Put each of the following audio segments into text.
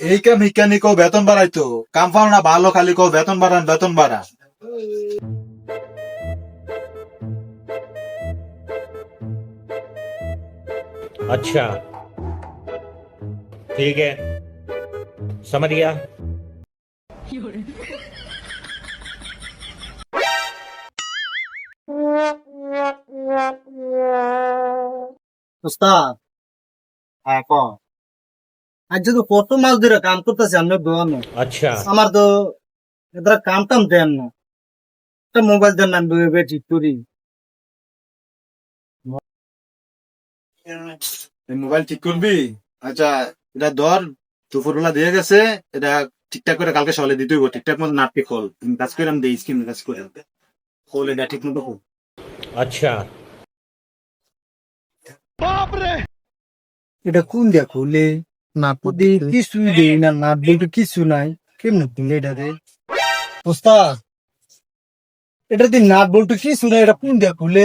এই কাম হিকানি কও বেতন বাড়াইতো কাম পাও না ভালো খালি কও বেতন বাড়ান বেতন বাড়া। अच्छा ठीक है समझ गया। উস্তাদ, হ্যাঁ ক। আজ তো কত মাস ধরে কাম করতেছি আমরা দোয়ানো। अच्छा আমার তো এদের কাম টাম দেন না। একটা মোবাইল দেন না, আমি ঠিক করি। এই মোবাইল ঠিক করবি? আচ্ছা, এটা ধর দুপুরবেলা দিয়ে গেছে, এটা ঠিকঠাক করে কালকে সকালে দিতে হইব। ঠিকঠাক মতো নাটকে খোল, তুমি কাজ করে আমি দিই স্কিম কাজ করে খোল, এটা ঠিক মতো খোল। अच्छा এটা কোন দিয়া খুলে? না পুদি কিছুই দেই না, না বলতে কিছু নাই। কেমন খুলে এটা রে উস্তাদ? এটা দিয়ে নাট বল্টু কিছু নাই, এটা কোন দিয়া খুলে?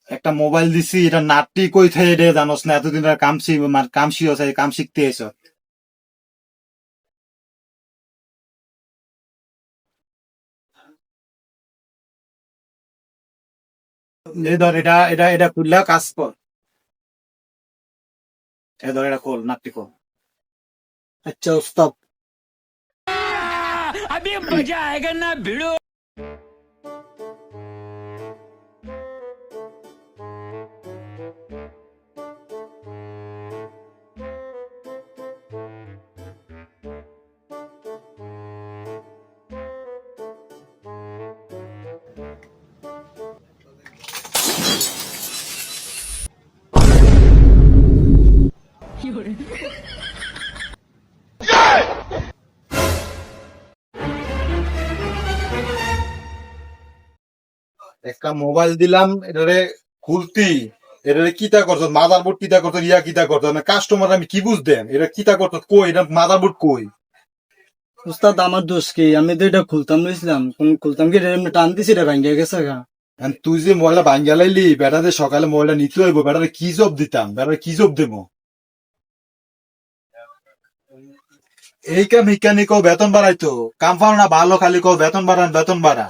একটা মোবাইল দিছি, এটা নাটটি কই থাকে রে জানোস না? এতদিন ধরে কাম শিখছে, কাম শিখতে এসো। এই ধর, এটা এটা এটা খুললা কাজ কর। এ ধর, এটা খোল, নাটটি খোল। আচ্ছা উস্তাদ। একটা মোবাইল দিলাম, এটারে খুলতি, এটারে কিতা করছ? মাদারবোর্ড কিতা করছ, ইয়া কিতা করছ? না কাস্টমার আমি কি বুঝদেন? এটা কিতা করছ কই? এটা মাদারবোর্ড কই? উস্তাদ আমার দোষ কি? আমি তো এটা খুলতাম বুঝলাম, খুলতাম কি এটা এমনি টান দিছি, এটা ভাঙ্গিয়া গেছে গা। And তুই যে মোবাইলটা ভাঙ্গা লাইলি, বেটাতে সকালে মোবাইলটা নিতে হইব, বেটারে কি জব দিতাম? বেটারে কি জব দেবো? এই কাম হিকানি কও বেতন বাড়াইতো কাম পাও না ভালো খালি কও বেতন বাড়ান বেতন বাড়া।